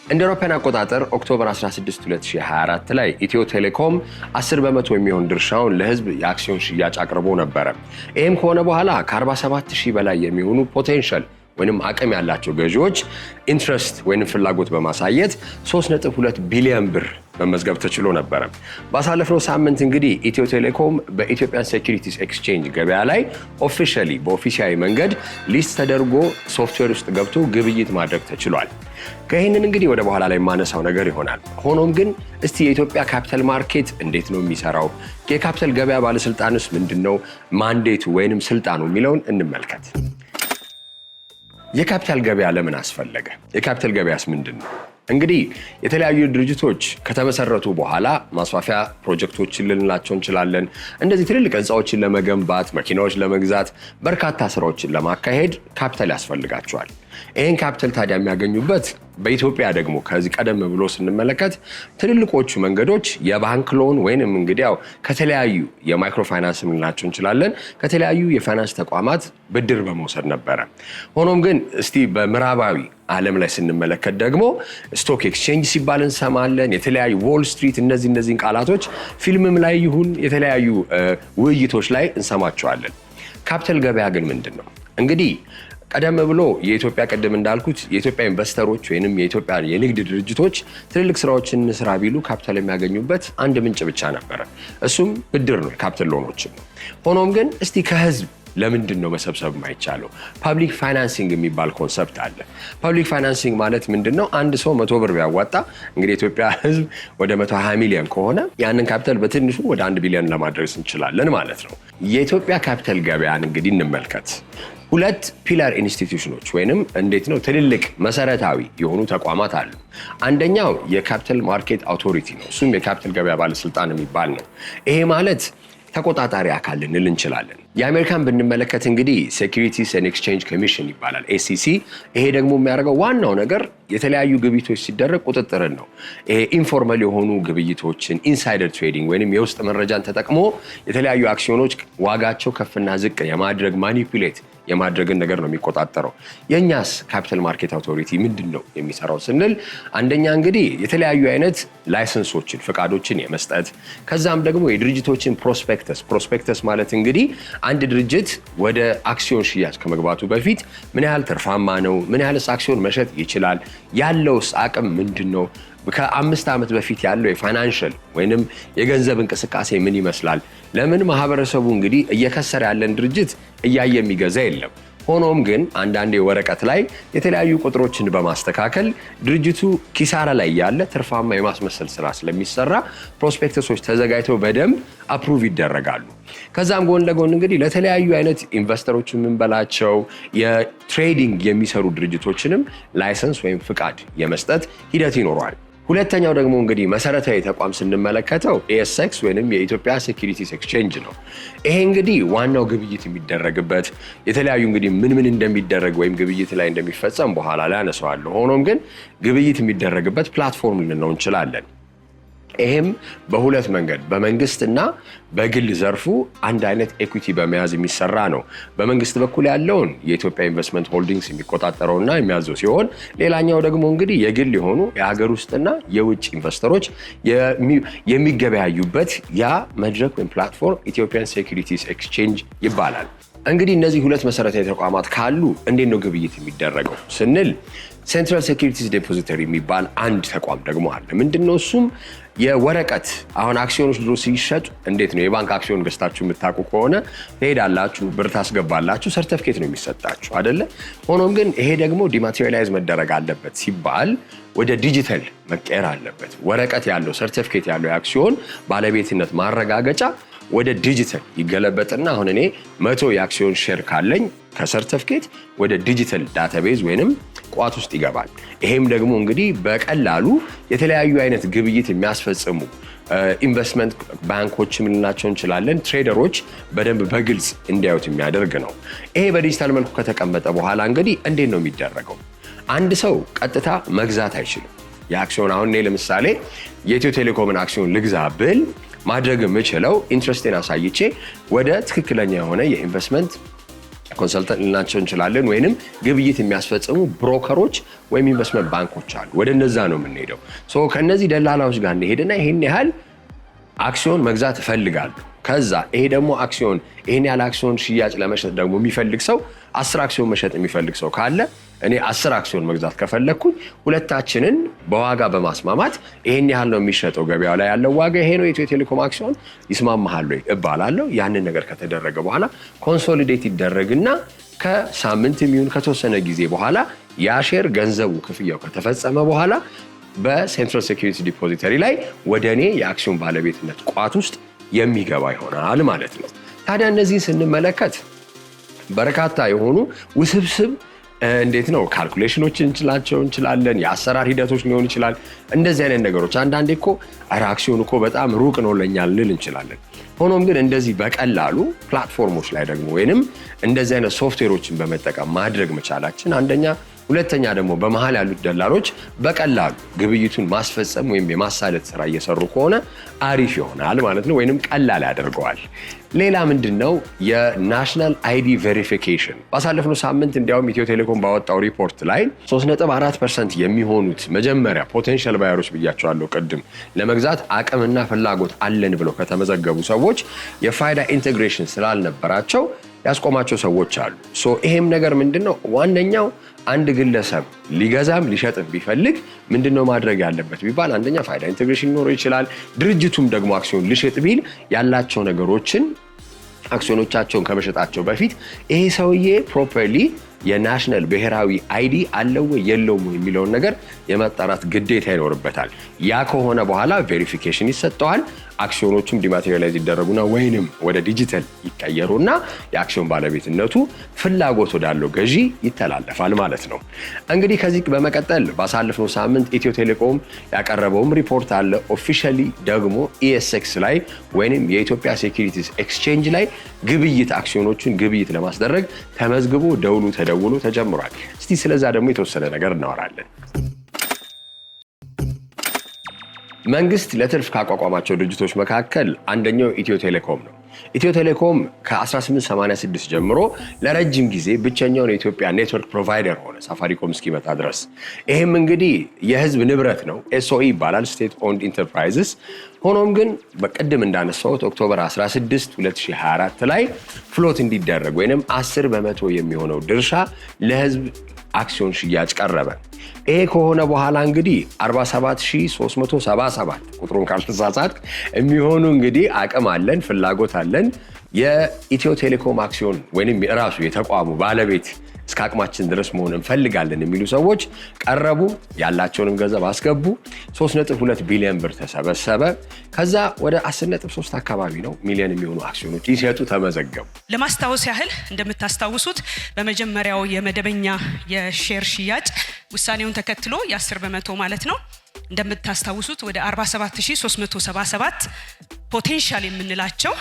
እንደ አውሮፓውያን አቆጣጠር ኦክቶበር 16 2024 ላይ ኢትዮ ቴሌኮም 10% የሚሆን ድርሻውን ለህዝብ የአክሲዮን ሽያጭ አቅርቦ ነበር። ይሄም ከሆነ በኋላ ከ47000 በላይ የሚሆኑ ፖቴንሻል ወይንም አቅም ያላቸው ገዢዎች ኢንትረስት ወይንም ፍላጎት በማሳየት 3.2 ቢሊዮን ብር መመዝገብ ተችሎ ነበር። ባሳለፈው ሳምንት እንግዲህ ኢትዮ ቴሌኮም በኢትዮጵያ ሴኩሪቲስ ኤክስቼንጅ ገበያ ላይ በኦፊሻሊ መንገድ ሊስት ተደርጎ ሶፍትዌር ውስጥ ገብቶ ግብይት ማድረግ ተችሏል። ከይህንን እንግዲህ ወደ በኋላ ላይ ማነሳው ነገር ይሆናል። ሆኖም ግን እስቲ የኢትዮጵያ ካፒታል ማርኬት እንዴት ነው የሚሰራው? የካፒታል ገበያ ባለስልጣንስ ምንድነው ማንዴቱ ወይንም ስልጣኑ የሚለውን እንመልከት። የካፒታል ገበያ ለምን አስፈለገ? የካፒታል ገበያስ ምንድነው? እንግዲህ የተለያዩ ድርጅቶች ከተመሰረቱ በኋላ ማስፋፊያ ፕሮጀክቶችን ልንላቸው እንችላለን። እንደዚህ ትልልቅ ህንፃዎችን ለመገንባት፣ መኪናዎች ለመግዛት፣ በርካታ ስራዎችን ለማካሄድ ካፒታል ያስፈልጋቸዋል። ይህን ካፒታል ታዲያ የሚያገኙበት በኢትዮጵያ ደግሞ ከዚህ ቀደም ብሎ ስንመለከት ትልልቆቹ መንገዶች የባንክ ሎን ወይንም እንግዲህ ያው ከተለያዩ የማይክሮ ፋይናንስ ልንላቸው እንችላለን ከተለያዩ የፋይናንስ ተቋማት ብድር በመውሰድ ነበረ። ሆኖም ግን እስቲ በምዕራባዊ ዓለም ላይ ስንመለከት ደግሞ ስቶክ ኤክስቼንጅ ሲባል እንሰማለን። የተለያዩ ዎል ስትሪት እነዚህን ቃላቶች ፊልምም ላይ ይሁን የተለያዩ ውይይቶች ላይ እንሰማቸዋለን። ካፒታል ገበያ ግን ምንድነው? እንግዲህ ቀደም ብሎ የኢትዮጵያ ቀደም እንዳልኩት የኢትዮጵያ ኢንቨስተሮች ወይንም የኢትዮጵያ የንግድ ድርጅቶች ትልልቅ ስራዎችን ስራ ቢሉ ካፒታል የሚያገኙበት አንድ ምንጭ ብቻ ነበረ። እሱም ብድር ነው፣ ካፒታል ሎኖችን ነው። ሆኖም ግን እስቲ ከህዝብ ለምንድን ነው መሰብሰብ የማይቻለው? ፐብሊክ ፋይናንሲንግ የሚባል ኮንሰፕት አለ። ፐብሊክ ፋይናንሲንግ ማለት ምንድነው? አንድ ሰው 100 ብር ቢያዋጣ እንግዲህ የኢትዮጵያ ህዝብ ወደ 120 ሚሊዮን ከሆነ ያንን ካፒታል በትንሹ ወደ 1 ቢሊዮን ለማድረስ እንችላለን ማለት ነው። የኢትዮጵያ ካፒታል ገበያን እንግዲህ እንመልከት። ሁለት ፒላር ኢንስቲትዩሽኖች ወይንም እንዴት ነው ትልልቅ መሰረታዊ የሆኑ ተቋማት አሉ። አንደኛው የካፒታል ማርኬት አውቶሪቲ ነው። እሱም የካፒታል ገበያ ባለስልጣን የሚባል ነው። ይሄ ማለት ተቆጣጣሪ አካል ልንል እንችላለን። የአሜሪካን ብንመለከት እንግዲህ ሴኩሪቲስ ኤንድ ኤክስቼንጅ ኮሚሽን ይባላል፣ ኤስሲሲ። ይሄ ደግሞ የሚያደርገው ዋናው ነገር የተለያዩ ግብይቶች ሲደረግ ቁጥጥርን ነው። ይሄ ኢንፎርማል የሆኑ ግብይቶችን ኢንሳይደር ትሬዲንግ ወይንም የውስጥ መረጃን ተጠቅሞ የተለያዩ አክሲዮኖች ዋጋቸው ከፍና ዝቅ የማድረግ ማኒፑሌት የማድረግን ነገር ነው የሚቆጣጠረው። የኛስ ካፒታል ማርኬት አውቶሪቲ ምንድነው የሚሰራው ስንል አንደኛ እንግዲህ የተለያዩ አይነት ላይሰንሶችን ፍቃዶችን የመስጠት ከዛም ደግሞ የድርጅቶችን ፕሮስፔክተስ ማለት እንግዲህ አንድ ድርጅት ወደ አክሲዮን ሽያጭ ከመግባቱ በፊት ምን ያህል ትርፋማ ነው፣ ምን ያህልስ አክሲዮን መሸጥ ይችላል፣ ያለውስ አቅም ምንድነው፣ ከ5 ዓመት በፊት ያለው የፋይናንሻል ወይንም የገንዘብ እንቅስቃሴ ምን ይመስላል። ለምን ማህበረሰቡ እንግዲህ እየከሰረ ያለን ድርጅት እያየ የሚገዛ የለም። ሆኖም ግን አንዳንዴ ወረቀት ላይ የተለያዩ ቁጥሮችን በማስተካከል ድርጅቱ ኪሳራ ላይ ያለ ትርፋማ የማስመሰል ስራ ስለሚሰራ ፕሮስፔክተሶች ተዘጋጅተው በደንብ አፕሩቭ ይደረጋሉ። ከዛም ጎን ለጎን እንግዲህ ለተለያዩ አይነት ኢንቨስተሮች የምንበላቸው የትሬዲንግ የሚሰሩ ድርጅቶችንም ላይሰንስ ወይም ፍቃድ የመስጠት ሂደት ይኖረዋል። ሁለተኛው ደግሞ እንግዲህ መሰረታዊ ተቋም ስንመለከተው ኤስኤክስ ወይንም የኢትዮጵያ ሴኩሪቲስ ኤክስቼንጅ ነው። ይሄ እንግዲህ ዋናው ግብይት የሚደረግበት የተለያዩ እንግዲህ ምን እንደሚደረግ ወይም ግብይት ላይ እንደሚፈጸም በኋላ ላይ አነሳዋለሁ። ሆኖም ግን ግብይት የሚደረግበት ፕላትፎርም ልንለው እንችላለን። ይሄም በሁለት መንገድ በመንግስትና በግል ዘርፉ አንድ አይነት ኢኩዊቲ በመያዝ የሚሰራ ነው። በመንግስት በኩል ያለውን የኢትዮጵያ ኢንቨስትመንት ሆልዲንግስ የሚቆጣጠረውና የሚያዘው ሲሆን ሌላኛው ደግሞ እንግዲህ የግል የሆኑ የሀገር ውስጥና የውጭ ኢንቨስተሮች የሚገበያዩበት ያ መድረክ ወይም ፕላትፎርም ኢትዮጵያን ሴኩሪቲስ ኤክስቼንጅ ይባላል። እንግዲህ እነዚህ ሁለት መሰረታዊ ተቋማት ካሉ እንዴት ነው ግብይት የሚደረገው ስንል ሴንትራል ሴኩሪቲስ ዴፖዚተሪ የሚባል አንድ ተቋም ደግሞ አለ። ምንድነው እሱም የወረቀት አሁን አክሲዮኖች ድሮ ሲሸጡ እንዴት ነው የባንክ አክሲዮን ገዝታችሁ የምታውቁ ከሆነ ትሄዳላችሁ፣ ብር ታስገባላችሁ፣ ሰርቲፊኬት ነው የሚሰጣችሁ አይደለ? ሆኖም ግን ይሄ ደግሞ ዲማቴሪያላይዝ መደረግ አለበት ሲባል ወደ ዲጂታል መቀየር አለበት። ወረቀት ያለው ሰርቲፊኬት ያለው የአክሲዮን ባለቤትነት ማረጋገጫ ወደ ዲጂታል ይገለበጥና አሁን እኔ 100 የአክሲዮን ሼር ካለኝ ከሰርቲፊኬት ወደ ዲጂታል ዳታቤዝ ወይንም ቋት ውስጥ ይገባል። ይሄም ደግሞ እንግዲህ በቀላሉ የተለያዩ አይነት ግብይት የሚያስፈጽሙ ኢንቨስትመንት ባንኮች ምንላቸው እንችላለን ትሬደሮች በደንብ በግልጽ እንዲያዩት የሚያደርግ ነው። ይሄ በዲጂታል መልኩ ከተቀመጠ በኋላ እንግዲህ እንዴት ነው የሚደረገው? አንድ ሰው ቀጥታ መግዛት አይችልም። የአክሲዮን አሁን እኔ ለምሳሌ የኢትዮ ቴሌኮምን አክሲዮን ልግዛ ብል ማድረግ የምችለው ኢንትረስቴን አሳይቼ ወደ ትክክለኛ የሆነ የኢንቨስትመንት ኮንሰልተንት ልናቸው እንችላለን ወይንም ግብይት የሚያስፈጽሙ ብሮከሮች ወይም ኢንቨስትመንት ባንኮች አሉ። ወደ እነዛ ነው የምንሄደው። ከነዚህ ደላላዎች ጋር እንሄድና ይሄን ያህል አክሲዮን መግዛት እፈልጋለሁ። ከዛ ይሄ ደግሞ አክሲዮን ይሄን ያህል አክሲዮን ሽያጭ ለመሸጥ ደግሞ የሚፈልግ ሰው 10 አክሲዮን መሸጥ የሚፈልግ ሰው ካለ እኔ 10 አክሲዮን መግዛት ከፈለኩኝ ሁለታችንን በዋጋ በማስማማት ይሄን ያህል ነው የሚሸጠው ገበያው ላይ ያለው ዋጋ ይሄ ነው ኢትዮ ቴሌኮም አክሲዮን ይስማማሃል ወይ እባላለሁ። ያንን ነገር ከተደረገ በኋላ ኮንሶሊዴት ይደረግና ከሳምንት የሚሆን ከተወሰነ ጊዜ በኋላ ያ ሼር ገንዘቡ ክፍያው ከተፈጸመ በኋላ በሴንትራል ሴኩሪቲ ዲፖዚተሪ ላይ ወደ እኔ የአክሲዮን ባለቤትነት ቋት ውስጥ የሚገባ ይሆናል ማለት ነው። ታዲያ እነዚህን ስንመለከት በርካታ የሆኑ ውስብስብ እንዴት ነው ካልኩሌሽኖችን እንችላለን፣ የአሰራር ሂደቶች ሊሆን ይችላል። እንደዚህ አይነት ነገሮች አንዳንዴ እኮ አክሲዮን እኮ በጣም ሩቅ ነው ለኛል ልል እንችላለን። ሆኖም ግን እንደዚህ በቀላሉ ፕላትፎርሞች ላይ ደግሞ ወይንም እንደዚህ አይነት ሶፍትዌሮችን በመጠቀም ማድረግ መቻላችን አንደኛ፣ ሁለተኛ ደግሞ በመሃል ያሉት ደላሎች በቀላሉ ግብይቱን ማስፈጸም ወይም የማሳለጥ ስራ እየሰሩ ከሆነ አሪፍ ይሆናል ማለት ነው፣ ወይንም ቀላል ያደርገዋል። ሌላ ምንድነው የናሽናል አይዲ ቬሪፊኬሽን። ባሳለፍነው ሳምንት እንዲያውም ኢትዮ ቴሌኮም ባወጣው ሪፖርት ላይ 3.4% የሚሆኑት መጀመሪያ ፖቴንሻል ባየሮች ብያቸዋለሁ ቅድም ለመግዛት አቅምና ፍላጎት አለን ብለው ከተመዘገቡ ሰዎች የፋይዳ ኢንቴግሬሽን ስላልነበራቸው ያስቆማቸው ሰዎች አሉ። ይሄም ነገር ምንድነው ዋነኛው አንድ ግለሰብ ሊገዛም ሊሸጥም ቢፈልግ ምንድነው ማድረግ ያለበት ቢባል አንደኛ ፋይዳ ኢንቴግሬሽን ሊኖረው ይችላል። ድርጅቱም ደግሞ አክሲዮን ሊሸጥ ቢል ያላቸው ነገሮችን አክሲዮኖቻቸውን ከመሸጣቸው በፊት ይሄ ሰውዬ ፕሮፐርሊ የናሽናል ብሔራዊ አይዲ አለው ወይ የለውም የሚለውን ነገር የማጣራት ግዴታ ይኖርበታል። ያ ከሆነ በኋላ ቬሪፊኬሽን ይሰጠዋል። አክሲዮኖቹም ዲማቴሪያላይዝ ይደረጉና ወይንም ወደ ዲጂታል ይቀየሩና የአክሲዮን ባለቤትነቱ ፍላጎት ወዳለው ገዢ ይተላለፋል ማለት ነው። እንግዲህ ከዚህ በመቀጠል ባሳለፍነው ሳምንት ኢትዮ ቴሌኮም ያቀረበውም ሪፖርት አለ። ኦፊሻሊ ደግሞ ኢኤስኤክስ ላይ ወይንም የኢትዮጵያ ሴኩሪቲስ ኤክስቼንጅ ላይ ግብይት አክሲዮኖችን ግብይት ለማስደረግ ተመዝግቦ ደውሉ ተደውሎ ተጀምሯል። እስቲ ስለዛ ደግሞ የተወሰነ ነገር እናወራለን። መንግስት ለትርፍ ካቋቋማቸው ድርጅቶች መካከል አንደኛው ኢትዮ ቴሌኮም ነው። ኢትዮ ቴሌኮም ከ1886 ጀምሮ ለረጅም ጊዜ ብቸኛውን የኢትዮጵያ ኔትወርክ ፕሮቫይደር ሆነ ሳፋሪኮም እስኪመጣ ድረስ። ይህም እንግዲህ የህዝብ ንብረት ነው፣ ኤስኦኢ ይባላል፣ ስቴት ኦንድ ኢንተርፕራይዝስ። ሆኖም ግን በቅድም እንዳነሳሁት ኦክቶበር 16 2024 ላይ ፍሎት እንዲደረግ ወይንም 10% የሚሆነው ድርሻ ለህዝብ አክሲዮን ሽያጭ ቀረበ። ይሄ ከሆነ በኋላ እንግዲህ 47377 ቁጥሩን ካልተሳሳትኩ የሚሆኑ እንግዲህ አቅም አለን ፍላጎት አለን የኢትዮ ቴሌኮም አክሲዮን ወይንም የራሱ የተቋሙ ባለቤት እስከ አቅማችን ድረስ መሆን እንፈልጋለን የሚሉ ሰዎች ቀረቡ። ያላቸውንም ገንዘብ አስገቡ። 3.2 ቢሊዮን ብር ተሰበሰበ። ከዛ ወደ 10.3 አካባቢ ነው ሚሊዮን የሚሆኑ አክሲዮኖች ይሰጡ ተመዘገቡ። ለማስታወስ ያህል እንደምታስታውሱት በመጀመሪያው የመደበኛ የሼር ሽያጭ ውሳኔውን ተከትሎ የ10% ማለት ነው እንደምታስታውሱት ወደ 47377 ፖቴንሻል የምንላቸው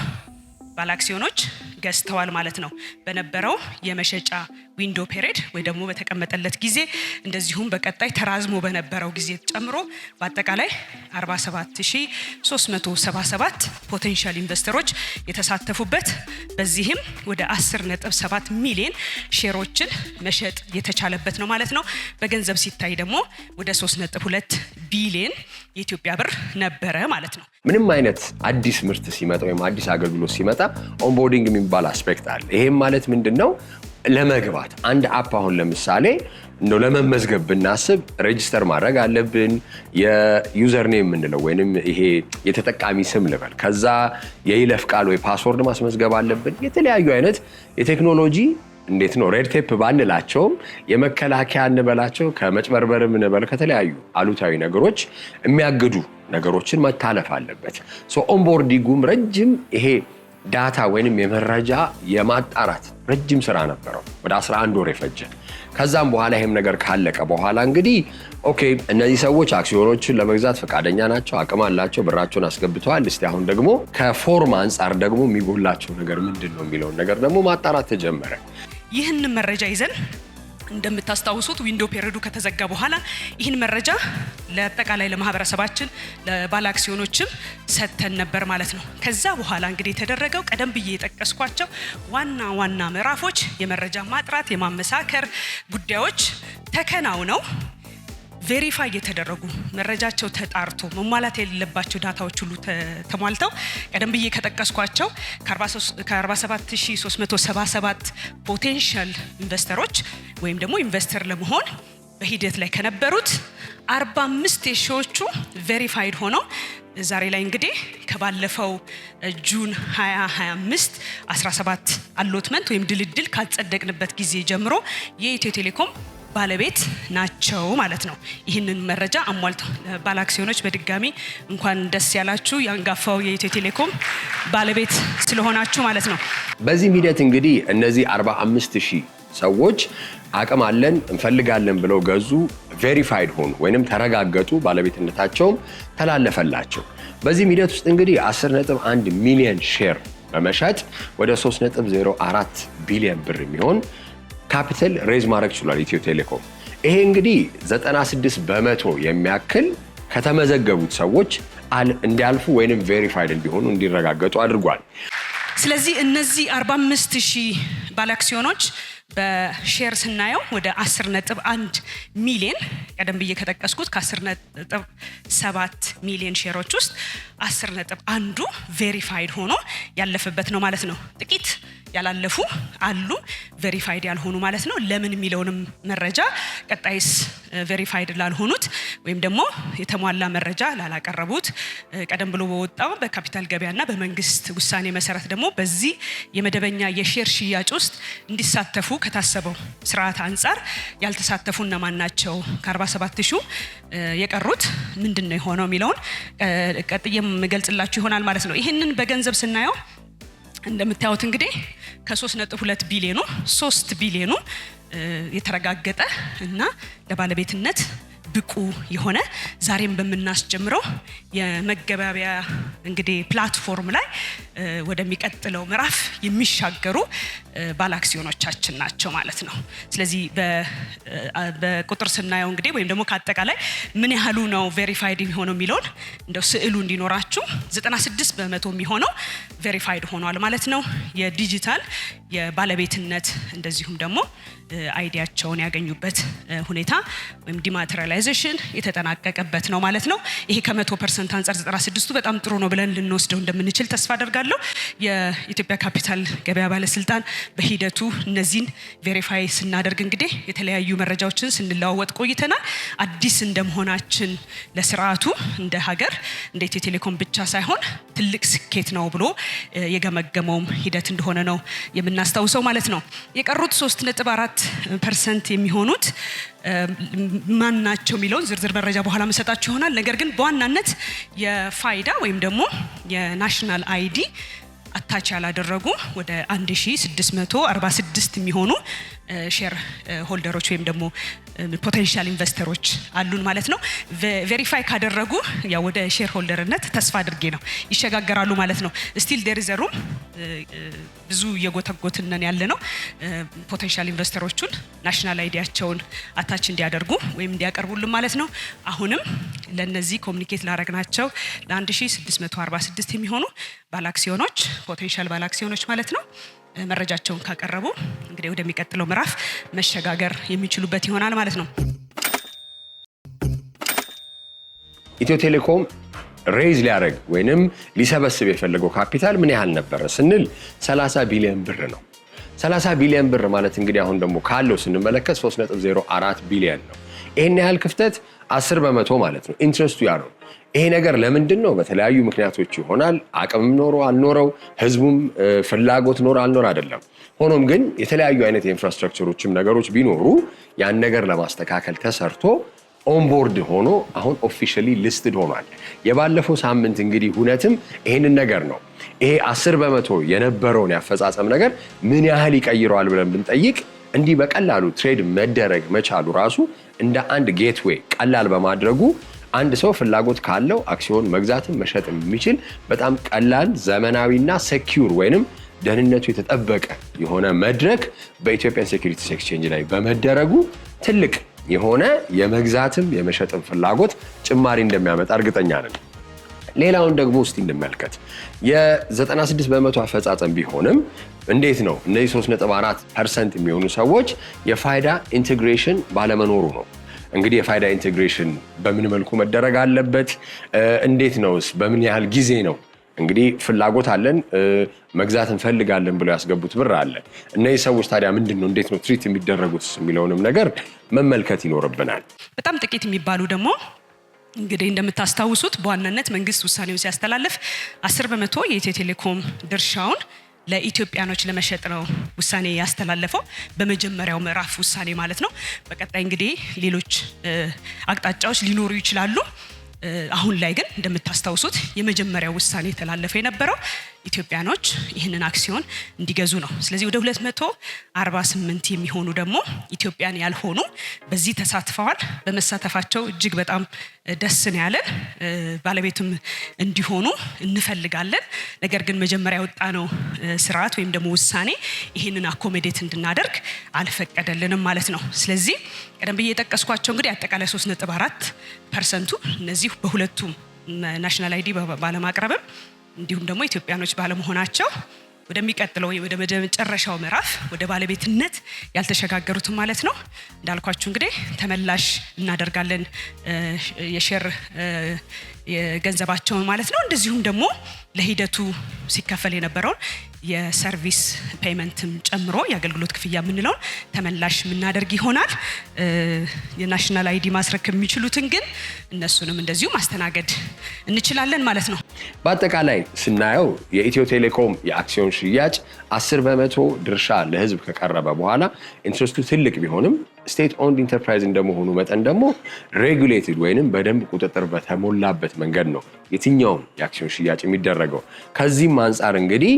ባለአክሲዮኖች ገዝተዋል ማለት ነው። በነበረው የመሸጫ ዊንዶ ፔሪድ ወይ ደግሞ በተቀመጠለት ጊዜ እንደዚሁም በቀጣይ ተራዝሞ በነበረው ጊዜ ጨምሮ በአጠቃላይ 47377 ፖቴንሻል ኢንቨስተሮች የተሳተፉበት በዚህም ወደ 10.7 ሚሊዮን ሼሮችን መሸጥ የተቻለበት ነው ማለት ነው። በገንዘብ ሲታይ ደግሞ ወደ 3.2 ቢሊዮን የኢትዮጵያ ብር ነበረ ማለት ነው። ምንም አይነት አዲስ ምርት ሲመጣ ወይም አዲስ አገልግሎት ሲመጣ ኦንቦርዲንግ የሚባል አስፔክት አለ። ይሄም ማለት ምንድነው? ለመግባት አንድ አፕ አሁን ለምሳሌ እንደው ለመመዝገብ ብናስብ ሬጂስተር ማድረግ አለብን። የዩዘር ኔም የምንለው ወይንም ይሄ የተጠቃሚ ስም ልበል፣ ከዛ የይለፍ ቃል ወይ ፓስወርድ ማስመዝገብ አለብን። የተለያዩ አይነት የቴክኖሎጂ እንዴት ነው ሬድ ቴፕ ባንላቸውም የመከላከያ እንበላቸው ከመጭበርበርም እንበል ከተለያዩ አሉታዊ ነገሮች የሚያግዱ ነገሮችን መታለፍ አለበት። ኦንቦርዲንጉም ረጅም ይሄ ዳታ ወይንም የመረጃ የማጣራት ረጅም ስራ ነበረው፣ ወደ 11 ወር የፈጀ። ከዛም በኋላ ይሄም ነገር ካለቀ በኋላ እንግዲህ ኦኬ እነዚህ ሰዎች አክሲዮኖችን ለመግዛት ፈቃደኛ ናቸው፣ አቅም አላቸው፣ ብራቸውን አስገብተዋል። እስቲ አሁን ደግሞ ከፎርም አንጻር ደግሞ የሚጎላቸው ነገር ምንድነው የሚለውን ነገር ደግሞ ማጣራት ተጀመረ። ይህንን መረጃ ይዘን እንደምታስታውሱት ዊንዶ ፔሪዱ ከተዘጋ በኋላ ይህን መረጃ ለአጠቃላይ ለማህበረሰባችን ለባለ አክሲዮኖችም ሰጥተን ነበር ማለት ነው። ከዛ በኋላ እንግዲህ የተደረገው ቀደም ብዬ የጠቀስኳቸው ዋና ምዕራፎች የመረጃ ማጥራት የማመሳከር ጉዳዮች ተከናውነው ቬሪፋይ የተደረጉ መረጃቸው ተጣርቶ መሟላት የሌለባቸው ዳታዎች ሁሉ ተሟልተው ቀደም ብዬ ከጠቀስኳቸው ከ47377 ፖቴንሻል ኢንቨስተሮች ወይም ደግሞ ኢንቨስተር ለመሆን በሂደት ላይ ከነበሩት 45 ሺዎቹ ቬሪፋይድ ሆነው ዛሬ ላይ እንግዲህ ከባለፈው ጁን 2025 17 አሎትመንት ወይም ድልድል ካጸደቅንበት ጊዜ ጀምሮ የኢትዮ ቴሌኮም ባለቤት ናቸው ማለት ነው። ይህንን መረጃ አሟልተው ባለ አክሲዮኖች በድጋሚ እንኳን ደስ ያላችሁ ያንጋፋው የኢትዮ ቴሌኮም ባለቤት ስለሆናችሁ ማለት ነው። በዚህ ሂደት እንግዲህ እነዚህ 45000 ሰዎች አቅም አለን እንፈልጋለን ብለው ገዙ፣ ቬሪፋይድ ሆኑ ወይንም ተረጋገጡ፣ ባለቤትነታቸውም ተላለፈላቸው። በዚህ ሂደት ውስጥ እንግዲህ 10.1 ሚሊዮን ሼር በመሸጥ ወደ 3.04 ቢሊዮን ብር የሚሆን ካፒታል ሬዝ ማድረግ ችሏል ኢትዮ ቴሌኮም። ይሄ እንግዲህ 96% የሚያክል ከተመዘገቡት ሰዎች እንዲያልፉ ወይንም ቬሪፋይድ እንዲሆኑ እንዲረጋገጡ አድርጓል። ስለዚህ እነዚህ 45000 ባለ አክሲዮኖች በሼር ስናየው ወደ 10.1 ሚሊዮን ቀደም ብዬ ከጠቀስኩት ከ10.7 ሚሊዮን ሼሮች ውስጥ 10.1ዱ ቬሪፋይድ ሆኖ ያለፈበት ነው ማለት ነው። ጥቂት ያላለፉ አሉ ቬሪፋይድ ያልሆኑ ማለት ነው። ለምን የሚለውንም መረጃ ቀጣይስ ቬሪፋይድ ላልሆኑት ወይም ደግሞ የተሟላ መረጃ ላላቀረቡት ቀደም ብሎ በወጣው በካፒታል ገበያና በመንግስት ውሳኔ መሰረት ደግሞ በዚህ የመደበኛ የሼር ሽያጭ ውስጥ እንዲሳተፉ ከታሰበው ስርዓት አንፃር ያልተሳተፉ እነማን ናቸው? ከ47000 የቀሩት ምንድነው የሆነው የሚለውን ቀጥዬም ገልጽላችሁ ይሆናል ማለት ነው። ይሄንን በገንዘብ ስናየው እንደምታዩት እንግዲህ ከ3.2 ቢሊዮኑ 3 ቢሊዮኑ የተረጋገጠ እና ለባለቤትነት ብቁ የሆነ ዛሬም በመናስጀምረው የመገበያያ እንግዲህ ፕላትፎርም ላይ ወደሚቀጥለው ምዕራፍ የሚሻገሩ ባለ አክሲዮኖቻችን ናቸው ማለት ነው። ስለዚህ በቁጥር ስናየው እንግዲህ ወይም ደግሞ ከአጠቃላይ ምን ያህሉ ነው ቬሪፋይድ የሚሆነው የሚለውን እንደው ስዕሉ እንዲኖራችሁ 96% የሚሆነው ቬሪፋይድ ሆኗል ማለት ነው። የዲጂታል የባለቤትነት እንደዚሁም ደግሞ አይዲያቸውን ያገኙበት ሁኔታ ወይም ዲማቴሪያላይዜሽን የተጠናቀቀበት ነው ማለት ነው። ይሄ ከ100% አንፃር 96ቱ በጣም ጥሩ ነው ብለን ልንወስደው እንደምንችል ተስፋ አደርጋለሁ። የኢትዮጵያ ካፒታል ገበያ ባለስልጣን በሂደቱ እነዚህን ቬሪፋይ ስናደርግ እንግዲህ የተለያዩ መረጃዎችን ስንለዋወጥ ቆይተናል። አዲስ እንደመሆናችን ለስርዓቱ እንደ ሀገር እንደ ኢትዮ ቴሌኮም ብቻ ሳይሆን ትልቅ ስኬት ነው ብሎ የገመገመውም ሂደት እንደሆነ ነው የምናስታውሰው ማለት ነው። የቀሩት 3.4% የሚሆኑት ማን ናቸው የሚለውን ዝርዝር መረጃ በኋላ መሰጣችሁ ይሆናል። ነገር ግን በዋናነት የፋይዳ ወይም ደግሞ የናሽናል አይዲ አታች ያላደረጉ ወደ 1646 የሚሆኑ ሼር ሆልደሮች ወይም ደግሞ ፖቴንሻል ኢንቨስተሮች አሉን ማለት ነው። ቬሪፋይ ካደረጉ ያው ወደ ሼር ሆልደርነት ተስፋ አድርጌ ነው ይሸጋገራሉ ማለት ነው። ስቲል ዴር ኢዝ ሩም ብዙ የጎተጎትነን ያለ ነው። ፖቴንሻል ኢንቨስተሮቹን ናሽናል አይዲያቸውን አታች እንዲያደርጉ ወይም እንዲያቀርቡልን ማለት ነው። አሁንም ለነዚህ ኮሙኒኬት ላረግናቸው ለ1646 የሚሆኑ ባለአክሲዮኖች ፖቴንሻል ባለአክሲዮኖች ማለት ነው መረጃቸውን ካቀረቡ እንግዲህ ወደሚቀጥለው ምዕራፍ መሸጋገር የሚችሉበት ይሆናል ማለት ነው። ኢትዮ ቴሌኮም ሬዝ ሊያደርግ ወይንም ሊሰበስብ የፈለገው ካፒታል ምን ያህል ነበረ ስንል 30 ቢሊዮን ብር ነው። 30 ቢሊዮን ብር ማለት እንግዲህ አሁን ደግሞ ካለው ስንመለከት 3.04 ቢሊዮን ነው። ይሄን ያህል ክፍተት 10% ማለት ነው። ኢንትረስቱ ያ ነው። ይሄ ነገር ለምንድን ነው? በተለያዩ ምክንያቶች ይሆናል። አቅም ኖሮ አልኖረው፣ ህዝቡም ፍላጎት ኖሮ አልኖር አይደለም። ሆኖም ግን የተለያዩ አይነት የኢንፍራስትራክቸሮችም ነገሮች ቢኖሩ ያን ነገር ለማስተካከል ተሰርቶ ኦንቦርድ ሆኖ አሁን ኦፊሻሊ ሊስትድ ሆኗል። የባለፈው ሳምንት እንግዲህ ሁነትም ይሄንን ነገር ነው። ይሄ 10% የነበረውን ያፈጻጸም ነገር ምን ያህል ይቀይረዋል ብለን ብንጠይቅ እንዲህ በቀላሉ ትሬድ መደረግ መቻሉ ራሱ እንደ አንድ ጌትዌይ ቀላል በማድረጉ አንድ ሰው ፍላጎት ካለው አክሲዮን መግዛትም መሸጥም የሚችል በጣም ቀላል ዘመናዊና ሴኪዩር ወይንም ደህንነቱ የተጠበቀ የሆነ መድረክ በኢትዮጵያ ሴኩሪቲስ ኤክስቼንጅ ላይ በመደረጉ ትልቅ የሆነ የመግዛትም የመሸጥም ፍላጎት ጭማሪ እንደሚያመጣ እርግጠኛ ነን። ሌላውን ደግሞ እስቲ እንመልከት። የ96% አፈጻጸም ቢሆንም እንዴት ነው እነዚህ 3.4% የሚሆኑ ሰዎች የፋይዳ ኢንቴግሬሽን ባለመኖሩ ነው። እንግዲህ የፋይዳ ኢንቴግሬሽን በምን መልኩ መደረግ አለበት? እንዴት ነውስ? በምን ያህል ጊዜ ነው? እንግዲህ ፍላጎት አለን መግዛት እንፈልጋለን ብለው ያስገቡት ብር አለ። እነዚህ ሰዎች ታዲያ ምንድነው እንዴት ነው ትሪት የሚደረጉት የሚለውንም ነገር መመልከት ይኖርብናል። በጣም ጥቂት የሚባሉ ደግሞ እንግዲህ እንደምታስታውሱት በዋናነት መንግስት ውሳኔውን ሲያስተላልፍ 10% የኢትዮ ቴሌኮም ድርሻውን ለኢትዮጵያኖች ለመሸጥ ነው ውሳኔ ያስተላለፈው በመጀመሪያው ምዕራፍ ውሳኔ ማለት ነው። በቀጣይ እንግዲህ ሌሎች አቅጣጫዎች ሊኖሩ ይችላሉ። አሁን ላይ ግን እንደምታስታውሱት የመጀመሪያው ውሳኔ የተላለፈ የነበረው ኢትዮጵያኖች ይህንን አክሲዮን እንዲገዙ ነው። ስለዚህ ወደ 248 የሚሆኑ ደግሞ ኢትዮጵያን ያልሆኑ በዚህ ተሳትፈዋል። በመሳተፋቸው እጅግ በጣም ደስ ነው ያለን። ባለቤትም እንዲሆኑ እንፈልጋለን። ነገር ግን መጀመሪያ የወጣነው ስርዓት ወይም ደግሞ ውሳኔ ይህንን አኮሞዴት እንድናደርግ አልፈቀደልንም ማለት ነው። ስለዚህ ቀደም ብዬ የጠቀስኳቸው እንግዲህ አጠቃላይ 3.4% እነዚህ በሁለቱም ናሽናል አይዲ ባለማቅረብም እንዲሁም ደግሞ ኢትዮጵያኖች ባለመሆናቸው ወደሚቀጥለው ወደ መጨረሻው ምዕራፍ ወደ ባለቤትነት ያልተሸጋገሩት ማለት ነው። እንዳልኳችሁ እንግዲህ ተመላሽ እናደርጋለን የሼር የገንዘባቸውን ማለት ነው። እንደዚሁም ደግሞ ለሂደቱ ሲከፈል የነበረውን የሰርቪስ ፔይመንትም ጨምሮ የአገልግሎት ክፍያ የምንለውን ተመላሽ የምናደርግ ይሆናል። የናሽናል አይዲ ማስረከብ የሚችሉትን ግን እነሱንም እንደዚሁ ማስተናገድ እንችላለን ማለት ነው። በአጠቃላይ ስናየው የኢትዮ ቴሌኮም የአክሲዮን ሽያጭ 10% ድርሻ ለህዝብ ከቀረበ በኋላ ኢንትረስቱ ትልቅ ቢሆንም ስቴት ኦንድ ኢንተርፕራይዝ እንደመሆኑ መጠን ደግሞ ሬጉሌትድ ወይንም በደንብ ቁጥጥር በተሞላበት መንገድ ነው የትኛውም የአክሲዮን ሽያጭ የሚደረገው። ከዚህም አንጻር እንግዲህ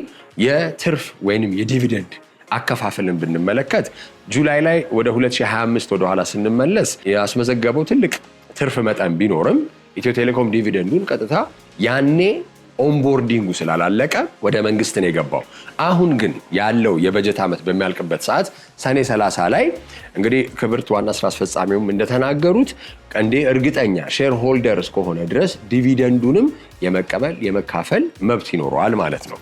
የትርፍ ወይንም የዲቪደንድ አከፋፈልን ብንመለከት ጁላይ ላይ ወደ 2025 ወደ ኋላ ስንመለስ ያስመዘገበው ትልቅ ትርፍ መጠን ቢኖርም ኢትዮ ቴሌኮም ዲቪደንዱን ቀጥታ ያኔ ኦንቦርዲንጉ ስላላለቀ ወደ መንግስት ነው የገባው። አሁን ግን ያለው የበጀት ዓመት በሚያልቅበት ሰዓት ሰኔ 30 ላይ እንግዲህ ክብርት ዋና ስራ አስፈጻሚውም እንደተናገሩት እንዴ እርግጠኛ ሼር ሆልደር እስከሆነ ድረስ ዲቪደንዱንም የመቀበል የመካፈል መብት ይኖረዋል ማለት ነው።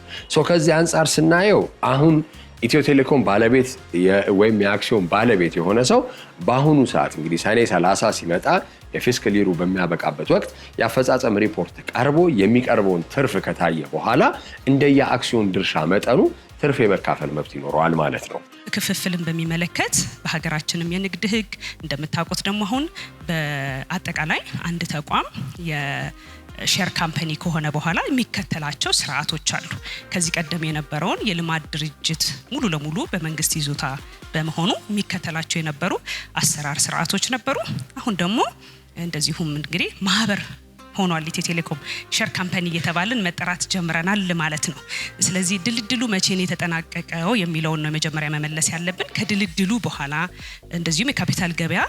ከዚህ አንጻር ስናየው አሁን ኢትዮ ቴሌኮም ባለቤት ወይም የአክሲዮን ባለቤት የሆነ ሰው በአሁኑ ሰዓት እንግዲህ ሰኔ 30 ሲመጣ የፊስካል ይሩ በሚያበቃበት ወቅት የአፈጻጸም ሪፖርት ቀርቦ የሚቀርበውን ትርፍ ከታየ በኋላ እንደየ አክሲዮን ድርሻ መጠኑ ትርፍ የመካፈል መብት ይኖረዋል ማለት ነው። ክፍፍልን በሚመለከት በሀገራችንም የንግድ ህግ እንደምታውቁት ደግሞ አሁን በአጠቃላይ አንድ ተቋም ሼር ካምፓኒ ከሆነ በኋላ የሚከተላቸው ስርዓቶች አሉ። ከዚህ ቀደም የነበረውን የልማት ድርጅት ሙሉ ለሙሉ በመንግስት ይዞታ በመሆኑ የሚከተላቸው የነበሩ አሰራር ስርዓቶች ነበሩ። አሁን ደግሞ እንደዚሁም እንግዲህ ማህበር ሆኗል። ኢትዮ ቴሌኮም ሼር ካምፓኒ እየተባልን መጠራት ጀምረናል ማለት ነው። ስለዚህ ድልድሉ መቼ ነው የተጠናቀቀው የሚለውን ነው መጀመሪያ መመለስ ያለብን። ከድልድሉ በኋላ እንደዚሁም የካፒታል ገበያ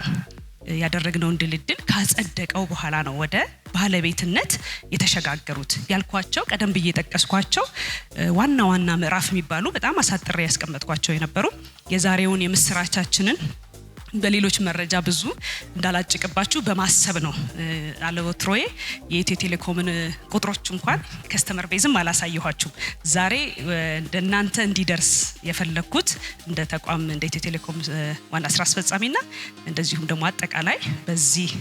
ያደረግነውን ድልድል ካጸደቀው በኋላ ነው ወደ ባለቤትነት የተሸጋገሩት ያልኳቸው ቀደም ብዬ ጠቀስኳቸው ዋና ዋና ምዕራፍ የሚባሉ በጣም አሳጥሬ ያስቀመጥኳቸው የነበሩ የዛሬውን የምስራቻችንን በሌሎች መረጃ ብዙ እንዳላጭቅባችሁ በማሰብ ነው። አለወትሮዬ የኢትዮ ቴሌኮምን ቁጥሮች እንኳን ከስተመር ቤዝም አላሳየኋችሁም። ዛሬ እንደናንተ እንዲደርስ የፈለኩት እንደ ተቋም እንደ ኢትዮ ቴሌኮም ዋና ስራ አስፈጻሚና እንደዚሁም ደግሞ አጠቃላይ በዚህ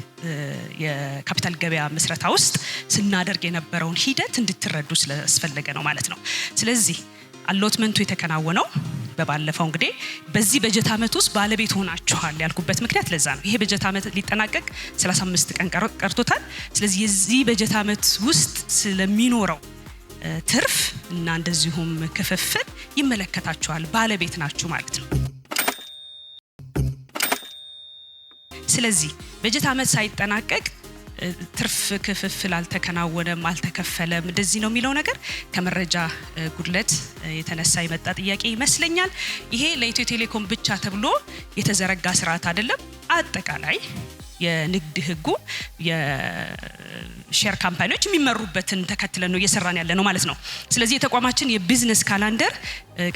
የካፒታል ገበያ መስረታ ውስጥ ስናደርግ የነበረውን ሂደት እንድትረዱ ስለስፈለገ ነው ማለት ነው። ስለዚህ አሎትመንቱ የተከናወነው በባለፈው እንግዲህ በዚህ በጀት ዓመት ውስጥ ባለቤት ሆናችኋል ያልኩበት ምክንያት ለዛ ነው። ይሄ በጀት ዓመት ሊጠናቀቅ 35 ቀን ቀርቶታል። ስለዚህ የዚህ በጀት ዓመት ውስጥ ስለሚኖረው ትርፍ እና እንደዚሁም ክፍፍል ይመለከታችኋል፣ ባለቤት ናችሁ ማለት ነው። ስለዚህ በጀት ዓመት ሳይጠናቀቅ ትርፍ ክፍፍል አልተከናወነም፣ አልተከፈለም እንደዚህ ነው የሚለው ነገር ከመረጃ ጉድለት የተነሳ የመጣ ጥያቄ ይመስለኛል። ይሄ ለኢትዮ ቴሌኮም ብቻ ተብሎ የተዘረጋ ስርዓት አይደለም። አጠቃላይ የንግድ ህጉ የሼር ካምፓኒዎች የሚመሩበትን ተከትለን ነው እየሰራን ያለ ነው ማለት ነው። ስለዚህ የተቋማችን የቢዝነስ ካላንደር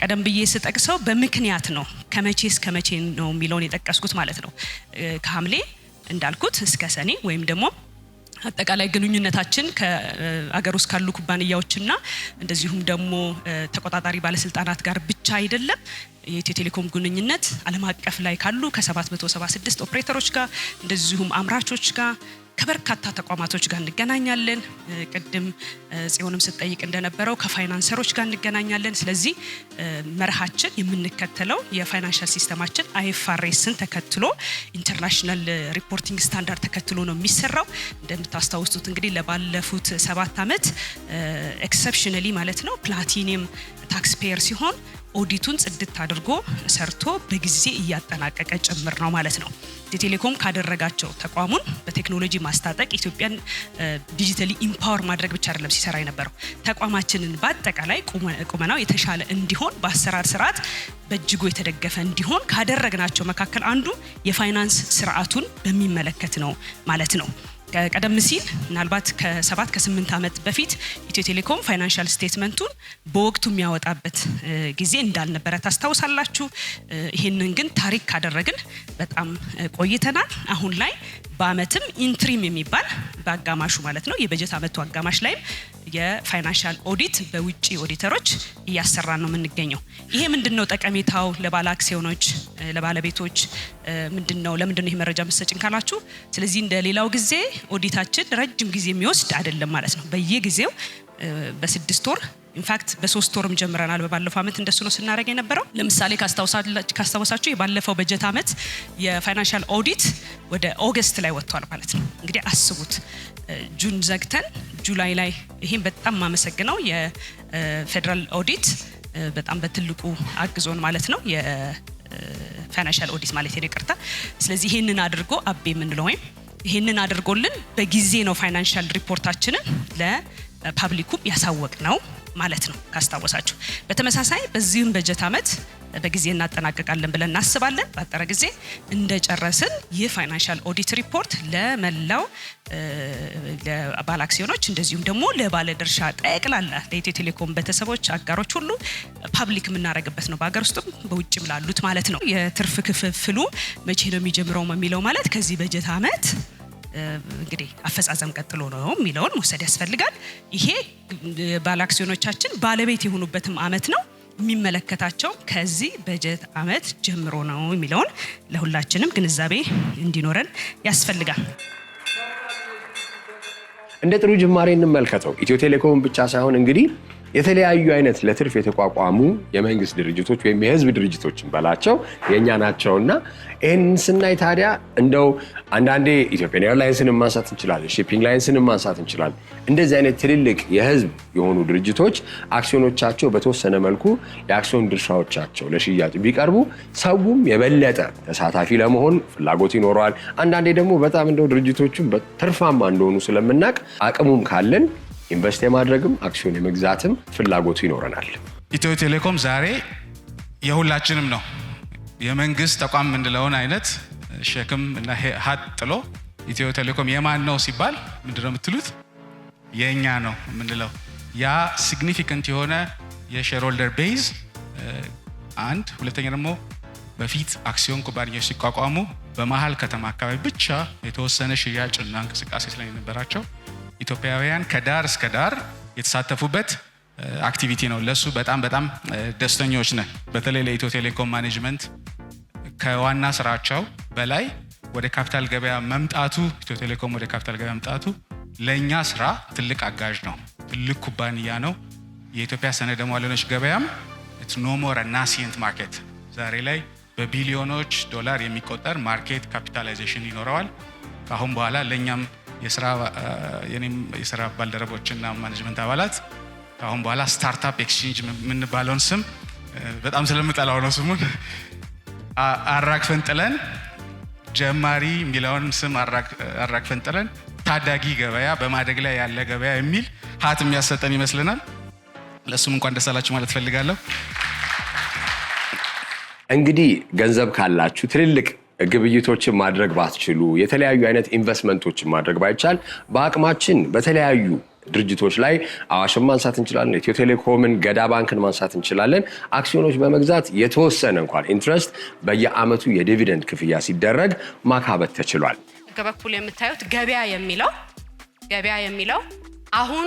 ቀደም ብዬ ስጠቅሰው በምክንያት ነው ከመቼ እስከ መቼ ነው የሚለውን የጠቀስኩት ማለት ነው። ከሐምሌ እንዳልኩት እስከ ሰኔ ወይም ደግሞ አጠቃላይ ግንኙነታችን ከአገር ውስጥ ካሉ ኩባንያዎችና እንደዚሁም ደግሞ ተቆጣጣሪ ባለስልጣናት ጋር ብቻ አይደለም። የኢትዮ ቴሌኮም ግንኙነት ዓለም አቀፍ ላይ ካሉ ከ776 ኦፕሬተሮች ጋር እንደዚሁም አምራቾች ጋር ከበርካታ ተቋማቶች ጋር እንገናኛለን። ቅድም ጽዮንም ስትጠይቅ እንደነበረው ከፋይናንሰሮች ጋር እንገናኛለን። ስለዚህ መርሃችን የምንከተለው የፋይናንሻል ሲስተማችን IFRSን ተከትሎ ኢንተርናሽናል ሪፖርቲንግ ስታንዳርድ ተከትሎ ነው የሚሰራው። እንደምታስታውሱት እንግዲህ ለባለፉት 7 ዓመት ኤክሰፕሽናሊ ማለት ነው ፕላቲኒየም ታክስ ፔየር ሲሆን ኦዲቱን ጽድት አድርጎ ሰርቶ በጊዜ እያጠናቀቀ ጭምር ነው ማለት ነው። ቴሌኮም ካደረጋቸው ተቋሙን በቴክኖሎጂ ማስታጠቅ ኢትዮጵያን ዲጂታሊ ኢምፓወር ማድረግ ብቻ አይደለም ሲሰራ የነበረው ተቋማችንን በአጠቃላይ ቁመናው የተሻለ እንዲሆን በአሰራር ስርዓት በእጅጉ የተደገፈ እንዲሆን ካደረግናቸው መካከል አንዱ የፋይናንስ ስርዓቱን በሚመለከት ነው ማለት ነው። ቀደም ሲል ምናልባት ከ7 ከ8 ዓመት በፊት ኢትዮ ቴሌኮም ፋይናንሻል ስቴትመንቱን በወቅቱ የሚያወጣበት ጊዜ እንዳልነበረ ታስታውሳላችሁ። ይሄንን ግን ታሪክ ካደረግን በጣም ቆይተናል። አሁን ላይ በአመትም ኢንትሪም የሚባል በአጋማሹ ማለት ነው የበጀት አመቱ አጋማሽ ላይ የፋይናንሻል ኦዲት በውጪ ኦዲተሮች እያሰራን ነው የምንገኘው። ይሄ ምንድነው ጠቀሜታው ለባለ አክሲዮኖች ለባለቤቶች ምንድነው ለምንድነው ይሄ መረጃ መስጠጭን ካላችሁ፣ ስለዚህ እንደሌላው ጊዜ ኦዲታችን ረጅም ጊዜ የሚወስድ አይደለም ማለት ነው። በየጊዜው በ6 ወር ኢንፋክት በ3 ወርም ጀምረናል። በባለፈው አመት እንደሱ ነው ስናደርግ የነበረው። ለምሳሌ ካስታወሳችሁ የባለፈው በጀት አመት የፋይናንሻል ኦዲት ወደ ኦገስት ላይ ወጥቷል ማለት ነው። እንግዲህ አስቡት ጁን ዘግተን ጁላይ ላይ ይሄን በጣም ማመሰግነው የፌደራል ኦዲት በጣም በትልቁ አግዞን ማለት ነው የፋይናንሻል ኦዲት ማለት ይቅርታ። ስለዚህ ይሄንን አድርጎ አቤ የምንለው ወይም ይሄንን አድርጎልን በጊዜ ነው ፋይናንሻል ሪፖርታችንን ለፓብሊኩ ያሳወቅ ነው ማለት ነው ካስታወሳችሁ። በተመሳሳይ በዚህም በጀት አመት በጊዜ እናጠናቀቃለን ብለን እናስባለን። ባጠረ ጊዜ እንደጨረስን ይህ ፋይናንሻል ኦዲት ሪፖርት ለመላው ለባለ አክሲዮኖች እንደዚሁም ደግሞ ለባለ ድርሻ ጠቅላላ ለኢትዮ ቴሌኮም ቤተሰቦች አጋሮች ሁሉ ፓብሊክ የምናደርግበት ነው፣ በአገር ውስጥም በውጭም ላሉት ማለት ነው። የትርፍ ክፍፍሉ መቼ ነው የሚጀምረው የሚለው ማለት ከዚህ በጀት አመት እንግዲህ አፈጻጸም ቀጥሎ ነው የሚለውን መውሰድ ያስፈልጋል። ይሄ ባለ አክሲዮኖቻችን ባለቤት የሆኑበትም አመት ነው የሚመለከታቸው ከዚህ በጀት አመት ጀምሮ ነው የሚለውን ለሁላችንም ግንዛቤ እንዲኖረን ያስፈልጋል። እንደ ጥሩ ጅማሬ እንመልከተው። ኢትዮ ቴሌኮም ብቻ ሳይሆን እንግዲህ የተለያዩ አይነት ለትርፍ የተቋቋሙ የመንግስት ድርጅቶች ወይም የህዝብ ድርጅቶችን በላቸው የኛ ናቸውና ይህን ስናይ ታዲያ እንደው አንዳንዴ ኢትዮጵያን ኤርላይንስን ማንሳት እንችላለን፣ ሺፒንግ ላይንስን ማንሳት እንችላለን። እንደዚህ አይነት ትልልቅ የህዝብ የሆኑ ድርጅቶች አክሲዮኖቻቸው በተወሰነ መልኩ የአክሲዮን ድርሻዎቻቸው ለሽያጭ ቢቀርቡ ሰውም የበለጠ ተሳታፊ ለመሆን ፍላጎት ይኖረዋል። አንዳንዴ ደግሞ በጣም እንደው ድርጅቶቹም ትርፋማ እንደሆኑ ስለምናቅ አቅሙም ካለን ኢንቨስት የማድረግም አክሲዮን የመግዛትም ፍላጎቱ ይኖረናል። ኢትዮ ቴሌኮም ዛሬ የሁላችንም ነው። የመንግስት ተቋም ምንለውን አይነት ሸክም እና ሀጥ ጥሎ ኢትዮ ቴሌኮም የማን ነው ሲባል ምንድነው የምትሉት? የኛ ነው ምንለው። ያ ሲግኒፊካንት የሆነ የሼርሆልደር ቤዝ አንድ፣ ሁለተኛ ደግሞ በፊት አክሲዮን ኩባንያዎች ሲቋቋሙ በመሃል ከተማ አካባቢ ብቻ የተወሰነ ሽያጭና እንቅስቃሴ ስለነበራቸው ኢትዮጵያውያን ከዳር እስከ ዳር የተሳተፉበት አክቲቪቲ ነው። ለሱ በጣም ደስተኞች ነን። በተለይ ለኢትዮ ቴሌኮም ማኔጅመንት ከዋና ስራቸው በላይ ወደ ካፒታል ገበያ መምጣቱ ኢትዮ ቴሌኮም ወደ ካፒታል ገበያ መምጣቱ ለኛ ስራ ትልቅ አጋዥ ነው። ትልቅ ኩባንያ ነው። የኢትዮጵያ ሰነደ ሙዓለኖች ገበያም ኢትስ ኖ ሞር አ ናሲየንት ማርኬት ዛሬ ላይ በቢሊዮኖች ዶላር የሚቆጠር ማርኬት ካፒታላይዜሽን ይኖረዋል። ከአሁን በኋላ ለኛም የኔም የስራ ባልደረቦችና ማኔጅመንት አባላት ከአሁን በኋላ ስታርታፕ ኤክስቼንጅ የምንባለውን ስም በጣም ስለምጠላው ነው ስሙን አራግፈን ጥለን ጀማሪ የሚለውን ስም አራግፈን ጥለን ታዳጊ ገበያ በማደግ ላይ ያለ ገበያ የሚል ሀት የሚያሰጠን ይመስልናል። ለሱም እንኳን ደስ አላችሁ ማለት ፈልጋለሁ። እንግዲህ ገንዘብ ካላችሁ ትልልቅ ግብይቶችን ማድረግ ባትችሉ፣ የተለያዩ አይነት ኢንቨስትመንቶችን ማድረግ ባይቻል በአቅማችን በተለያዩ ድርጅቶች ላይ አዋሽን ማንሳት እንችላለን፣ ኢትዮ ቴሌኮምን፣ ገዳ ባንክን ማንሳት እንችላለን። አክሲዮኖች በመግዛት የተወሰነ እንኳን ኢንትረስት በየአመቱ የዲቪደንድ ክፍያ ሲደረግ ማካበት ተችሏል። በኩል የምታዩት ገበያ የሚለው አሁን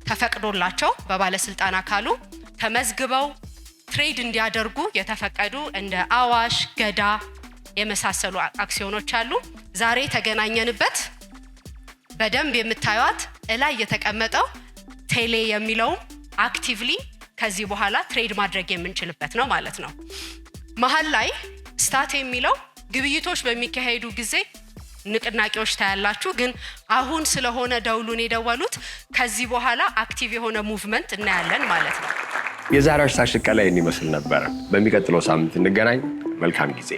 ተፈቅዶላቸው በባለስልጣን አካሉ ተመዝግበው ትሬድ እንዲያደርጉ የተፈቀዱ እንደ አዋሽ፣ ገዳ የመሳሰሉ አክሲዮኖች አሉ። ዛሬ ተገናኘንበት በደንብ የምታዩት እላይ የተቀመጠው ቴሌ የሚለው አክቲቭሊ ከዚህ በኋላ ትሬድ ማድረግ የምንችልበት ነው ማለት ነው። መሃል ላይ ስታት የሚለው ግብይቶች በሚካሄዱ ጊዜ ንቅናቄዎች ታያላችሁ፣ ግን አሁን ስለሆነ ደውሉን የደወሉት ከዚህ በኋላ አክቲቭ የሆነ ሙቭመንት እናያለን ማለት ነው። የዛሬው ታሽቀላ ይመስል ነበር። በሚቀጥለው ሳምንት እንገናኝ። መልካም ጊዜ።